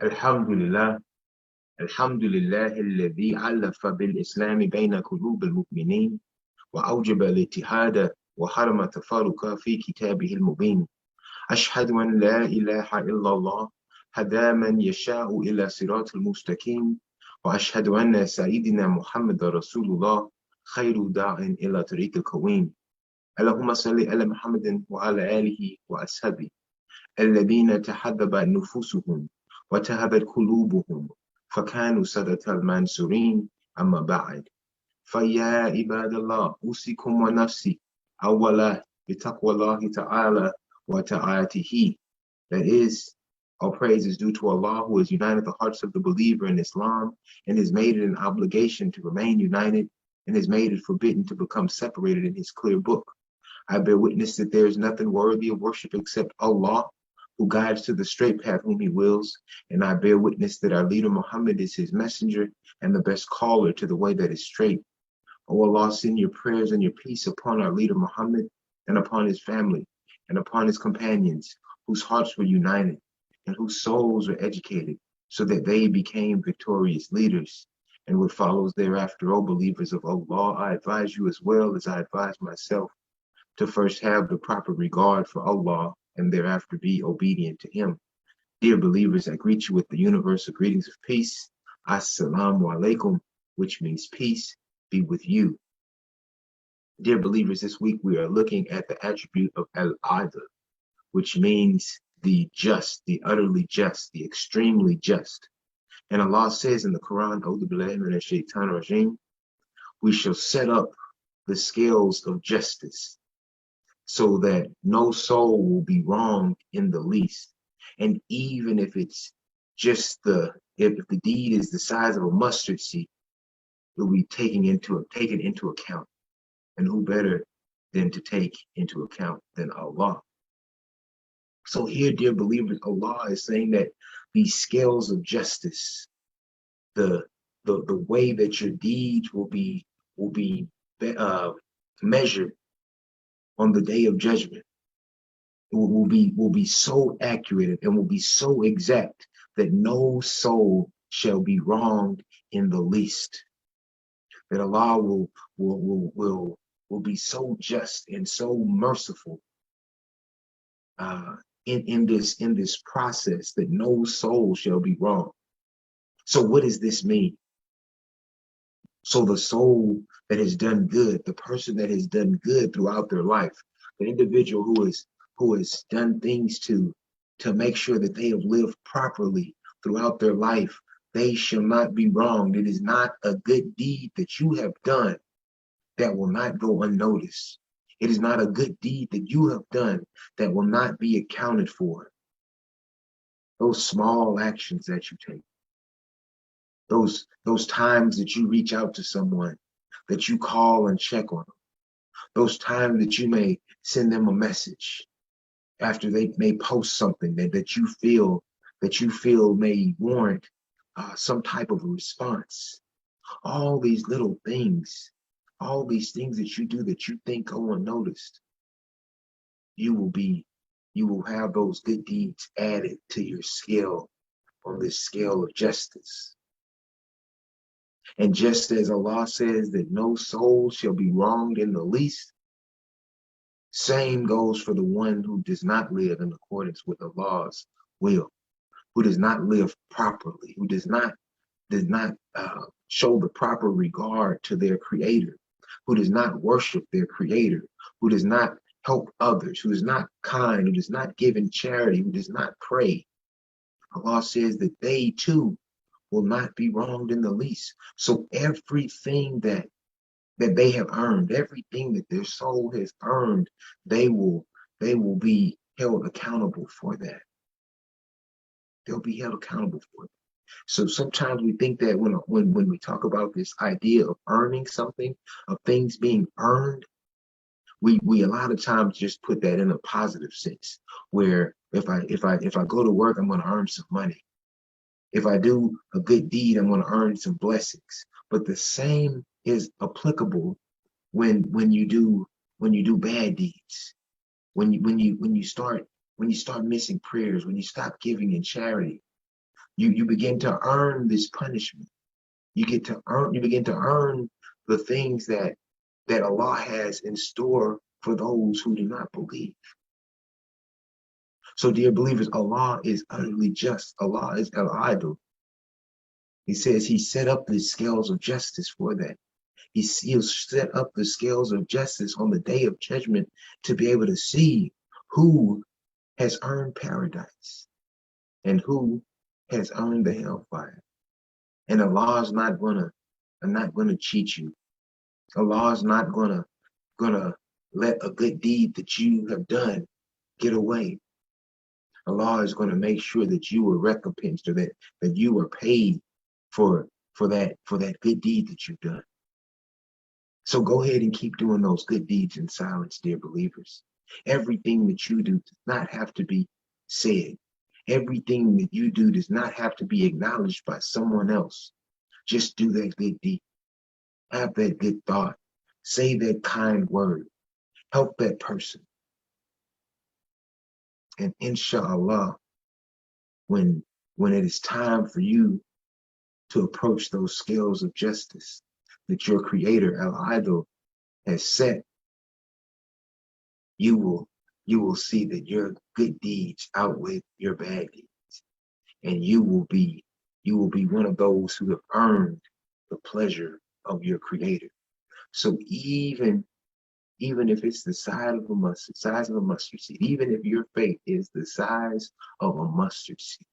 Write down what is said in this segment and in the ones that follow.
الحمد لله الحمد لله الذي ألف بالإسلام بين قلوب المؤمنين وأوجب الاتحاد وحرم التفرق في كتابه المبين. أشهد أن لا إله إلا الله هدى من يشاء إلى صراط المستقيم، وأشهد أن سيدنا محمد رسول الله خير داع إلى طريق القويم. اللهم صل على محمد وعلى آله وأصحابه الذين تحبب نفوسهم وتهبت قلوبهم فكانوا سادة المنصورين. أما بعد، فيا عباد الله، أوصيكم ونفسي أولا بتقوى الله تعالى وطاعته. That is, all praise is due to Allah, who has united the hearts of the believer in Islam and has made it an obligation to remain united and has made it forbidden to become separated in his clear book. I bear witness that there is nothing worthy of worship except Allah, who guides to the straight path whom he wills, and I bear witness that our leader Muhammad is his messenger and the best caller to the way that is straight. O Allah, send your prayers and your peace upon our leader Muhammad and upon his family and upon his companions, whose hearts were united and whose souls were educated, so that they became victorious leaders. And what follows thereafter, O believers of Allah, I advise you as well as I advise myself to first have the proper regard for Allah and thereafter be obedient to him. Dear believers, I greet you with the universal greetings of peace. Assalamu alaikum, which means peace be with you. Dear believers, this week we are looking at the attribute of Al-Adl, which means the just, the utterly just, the extremely just. And Allah says in the Quran, A'udhu billahi minash shaitanir rajim, we shall set up the scales of justice so that no soul will be wronged in the least. And even if it's just if the deed is the size of a mustard seed, it will be taken into account. And who better than to take into account than Allah? So here, dear believers, Allah is saying that these scales of justice, the way that your deeds will be measured on the day of judgment, will be so accurate and will be so exact that no soul shall be wronged in the least. That Allah will be so just and so merciful in this process that no soul shall be wronged. So what does this mean? So the soul that has done good, the person that has done good throughout their life, the individual who has done things to make sure that they have lived properly throughout their life, they shall not be wronged. It is not a good deed that you have done that will not go unnoticed. It is not a good deed that you have done that will not be accounted for. Those small actions that you take, those times that you reach out to someone, that you call and check on them, those times that you may send them a message after they may post something that you feel may warrant some type of a response. All these little things, all these things that you do that you think go unnoticed, you will have those good deeds added to your scale on this scale of justice. And just as Allah says that no soul shall be wronged in the least, same goes for the one who does not live in accordance with Allah's will, who does not live properly, who does not show the proper regard to their Creator, who does not worship their Creator, who does not help others, who is not kind, who does not give in charity, who does not pray. Allah says that they too will not be wronged in the least. So everything that they have earned, everything that their soul has earned, they will be held accountable for that. They'll be held accountable for it. So sometimes we think that when we talk about this idea of earning something, of things being earned, we a lot of times just put that in a positive sense, where if I go to work, I'm going to earn some money. If I do a good deed, I'm going to earn some blessings. But the same is applicable when you do bad deeds, when you start missing prayers, when you stop giving in charity. You begin to earn this punishment. You begin to earn the things that Allah has in store for those who do not believe. So, dear believers, Allah is utterly just. Allah is Al-Adl. He says He set up the scales of justice for that. He'll set up the scales of justice on the day of judgment to be able to see who has earned paradise and who has earned the hellfire. And Allah is not gonna cheat you. Allah is not gonna let a good deed that you have done get away. Allah is going to make sure that you are recompensed, or that you are paid for that good deed that you've done. So go ahead and keep doing those good deeds in silence, dear believers. Everything that you do does not have to be said. Everything that you do does not have to be acknowledged by someone else. Just do that good deed. Have that good thought. Say that kind word. Help that person. And inshallah, when it is time for you to approach those scales of justice that your Creator, Al-Adl, has set, you will see that your good deeds outweigh your bad deeds, and you will be one of those who have earned the pleasure of your Creator. So even if it's the size of a mustard seed, even if your faith is the size of a mustard seed,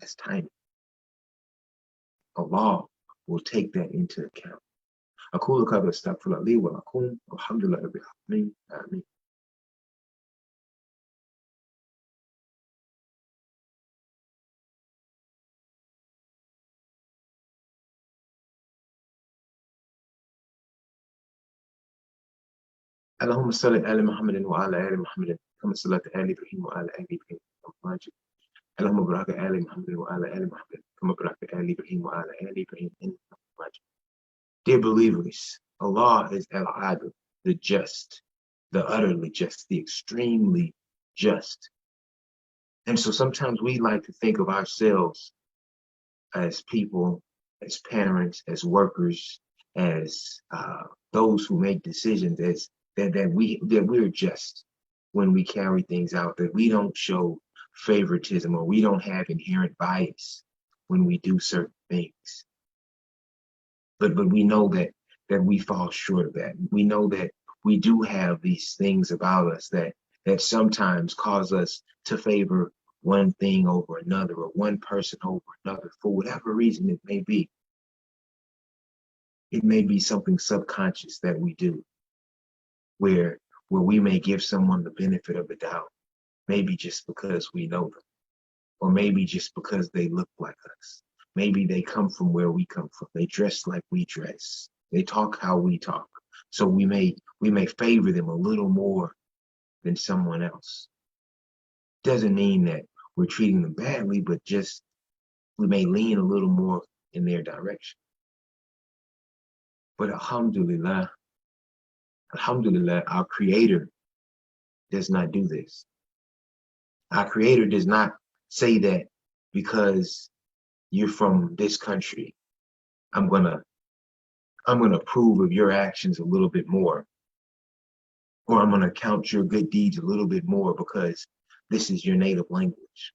that's tiny, Allah will take that into account. أقول قولي أستغفر الله لي ولكم والحمد لله رب العالمين آمين. اللهم صل على محمد وعلى آل محمد كما صليت على إبراهيم وعلى آل إبراهيم. اللهم بارك على محمد وعلى آل محمد كما باركت على إبراهيم وعلى آل إبراهيم إنك حميد مجيد. Dear believers, Allah is Al-Adl, the just, the utterly just, the extremely just. And so sometimes we like to think of ourselves as people, as parents, as workers, as those who make decisions, as that we're just when we carry things out, that we don't show favoritism, or we don't have inherent bias when we do certain things. But we know that we fall short of that. We know that we do have these things about us that sometimes cause us to favor one thing over another, or one person over another, for whatever reason it may be. It may be something subconscious that we do, where we may give someone the benefit of the doubt, maybe just because we know them, or maybe just because they look like us. Maybe they come from where we come from. They dress like we dress. They talk how we talk. So we may favor them a little more than someone else. Doesn't mean that we're treating them badly, but just we may lean a little more in their direction. But alhamdulillah, our Creator does not do this. Our Creator does not say that because you're from this country, I'm gonna approve of your actions a little bit more, or I'm gonna count your good deeds a little bit more because this is your native language,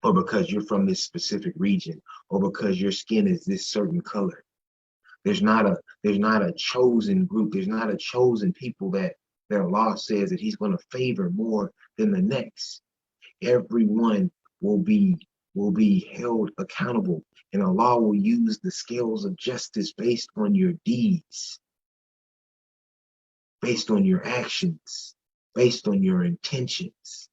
or because you're from this specific region, or because your skin is this certain color. There's not a chosen group. There's not a chosen people that Allah says that He's going to favor more than the next. Everyone will be held accountable, and Allah will use the scales of justice based on your deeds, based on your actions, based on your intentions.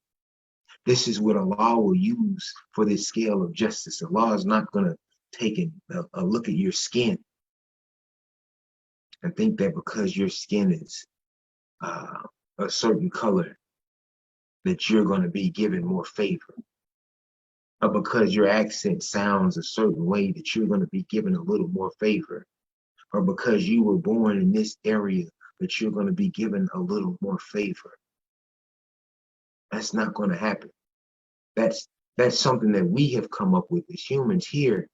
This is what Allah will use for this scale of justice. Allah is not going to take a look at your skin and think that because your skin is a certain color, that you're going to be given more favor, or because your accent sounds a certain way that you're going to be given a little more favor, or because you were born in this area that you're going to be given a little more favor. That's not going to happen. That's That's something that we have come up with as humans here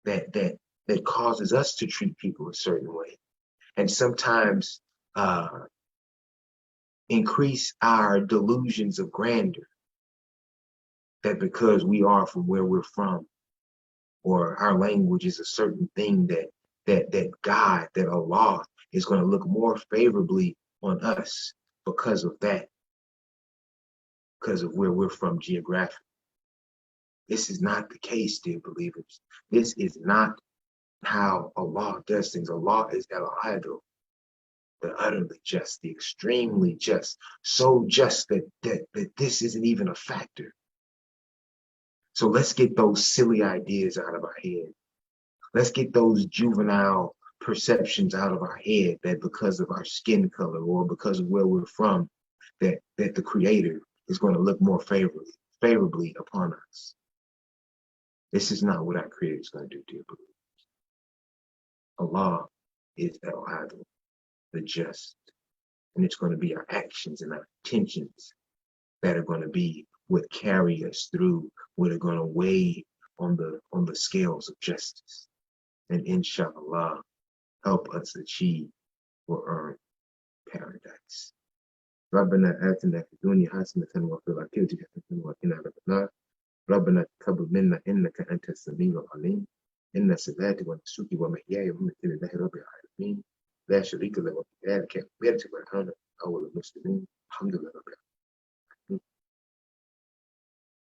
that causes us to treat people a certain way. And sometimes increase our delusions of grandeur, that because we are from where we're from, or our language is a certain thing, that God, that Allah is going to look more favorably on us because of that, because of where we're from geographically. This is not the case, dear believers. This is not how Allah does things. Allah is Al-Adl, the utterly just, the extremely just, so just that this isn't even a factor. So let's get those silly ideas out of our head. Let's get those juvenile perceptions out of our head that because of our skin color or because of where we're from, that the Creator is going to look more favorably upon us. This is not what our Creator is going to do, dear believers. Allah is Al-Adl, the just. And it's going to be our actions and our intentions that are going to be what carry us through, what are going to weigh on the scales of justice. And inshallah, help us achieve or earn paradise. ربنا آتنا في الدنيا حسنة وفي الآخرة حسنة وقنا عذاب النار. ربنا تقبل منا إنك أنت السميع العليم. إن صلاتي ونسكي ومحياي ومماتي لله رب العالمين لا شريك له وبذلك أمرت وأنا أول المسلمين. الحمد لله رب العالمين.